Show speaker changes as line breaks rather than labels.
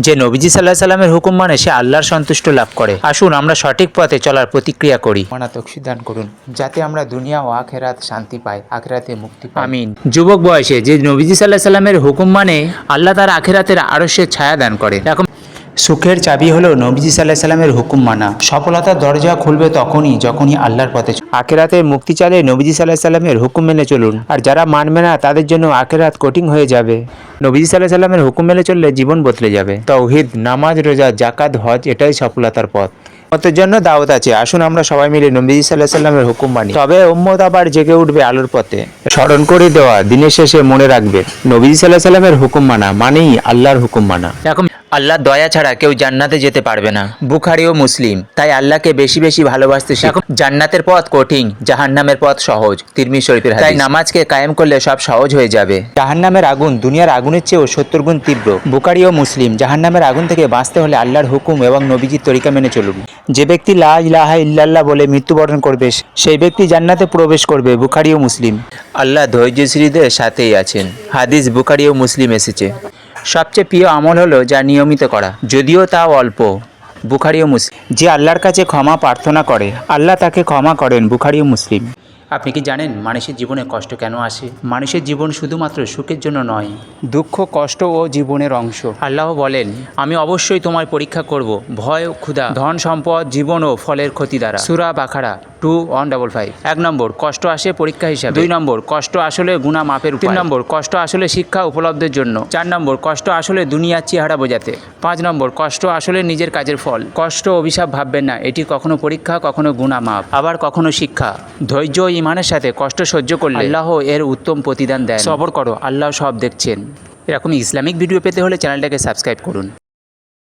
যে নবীজি সাল্লাহ সাল্লামের হুকুম মানে সে আল্লাহর সন্তুষ্ট লাভ করে। আসুন আমরা সঠিক পথে চলার প্রতিক্রিয়া করি। মানা তৌফিক দান করুন যাতে আমরা দুনিয়া ও আখিরাত শান্তি পাই, আখিরাতে মুক্তি পাই। আমিন। যুবক বয়সে যে নবীজি সাল্লাহ সাল্লামের হুকুম মানে আল্লাহ তার আখিরাতের আরশের ছায়া দান করে। এখন সুখের চাবি হলো নবীজি সাল্লাহ সাল্লামের হুকুম মানা। সফলতার দরজা খুলবে যখনই আল্লাহর পথে আখিরাতে মুক্তি চাইলে নবীজি সাল্লাহ সাল্লামের হুকুম মেনে চলুন। আর যারা মানবে না তাদের জন্য আখিরাত কঠিন হয়ে যাবে। নবীজি সাল্লাহ সাল্লামের হুকুম মেনে চললে জীবন বদলে যাবে। তাওহীদ, নামাজ, রোজা, জাকাত, হজ এটাই সফলতার পথ। উম্মতের জন্য দাওয়াত আছে, আসুন আমরা সবাই মিলে নবীজি সাল্লাহ সাল্লামের হুকুম মানি, তবে উম্মত আবার জেগে উঠবে আলোর পথে। স্মরণ করে দেওয়া, দিনের শেষে মনে রাখবে নবীজি সাল্লাহ সাল্লামের হুকুম মানা মানেই আল্লাহর হুকুম মানা। এখন আল্লাহর দয়া ছাড়া কেউ জান্নাতে যেতে পারবে না। বুখারী ও মুসলিম। তাই আল্লাহকে বেশি বেশি ভালোবাসতে শিখুন। জান্নাতের পথ কঠিন, জাহান্নামের পথ সহজ। তিরমিজি শরীফের হাদিস। তাই নামাজকে কায়েম করলে সব সহজ হয়ে যাবে। জাহান্নামের আগুন দুনিয়ার আগুনের চেয়েও 70 গুণ তীব্র। বুখারী ও মুসলিম। জাহান্নামের আগুন থেকে বাঁচতে হলে আল্লাহর হুকুম এবং নবীজির তরিকা মেনে চলুন। যে ব্যক্তি লা ইলাহা ইল্লাল্লাহ বলে মৃত্যুবরণ করবে সেই ব্যক্তি জান্নাতে প্রবেশ করবে। বুখারী ও মুসলিম। আল্লাহ ধৈর্যশীলদের সাথেই আছেন। হাদিস বুখারী ও মুসলিম এসেছে। সবচেয়ে প্রিয় আমল হলো যা নিয়মিত করা, যদিও তাও অল্প। বুখারী ও মুসলিম। যে আল্লাহর কাছে ক্ষমা প্রার্থনা করে আল্লাহ তাকে ক্ষমা করেন। বুখারী ও মুসলিম। আপনি কি জানেন মানুষের জীবনে কষ্ট কেন আসে? মানুষের জীবন শুধুমাত্র সুখের জন্য নয়, দুঃখ, কষ্ট ও জীবনের অংশ। আল্লাহ বলেন, আমি অবশ্যই তোমার পরীক্ষা করব ভয়, ক্ষুধা, ধন সম্পদ, জীবন ও ফলের ক্ষতি দ্বারা। সূরা বাকারা 2:155। 1 নম্বর, কষ্ট আসে পরীক্ষা হিসাবে। 2 নম্বর, কষ্ট আসলে গুনাহ মাপের উপায়। 3 নম্বর, কষ্ট আসলে শিক্ষা উপলব্ধির জন্য। 4 নম্বর, কষ্ট আসলে দুনিয়ার চেহারা বোঝাতে। 5 নম্বর, কষ্ট আসলে নিজের কাজের ফল। কষ্ট অভিশাপ ভাববেন না, এটি কখনো পরীক্ষা, কখনো গুনাহ মাপ, আবার কখনো শিক্ষা। ধৈর্য ও ঈমানের সাথে কষ্ট সহ্য করলে আল্লাহ এর উত্তম প্রতিদান দেন। সবর করো, আল্লাহ সব দেখছেন। এরকম ইসলামিক ভিডিও পেতে হলে চ্যানেলটাকে সাবস্ক্রাইব করুন।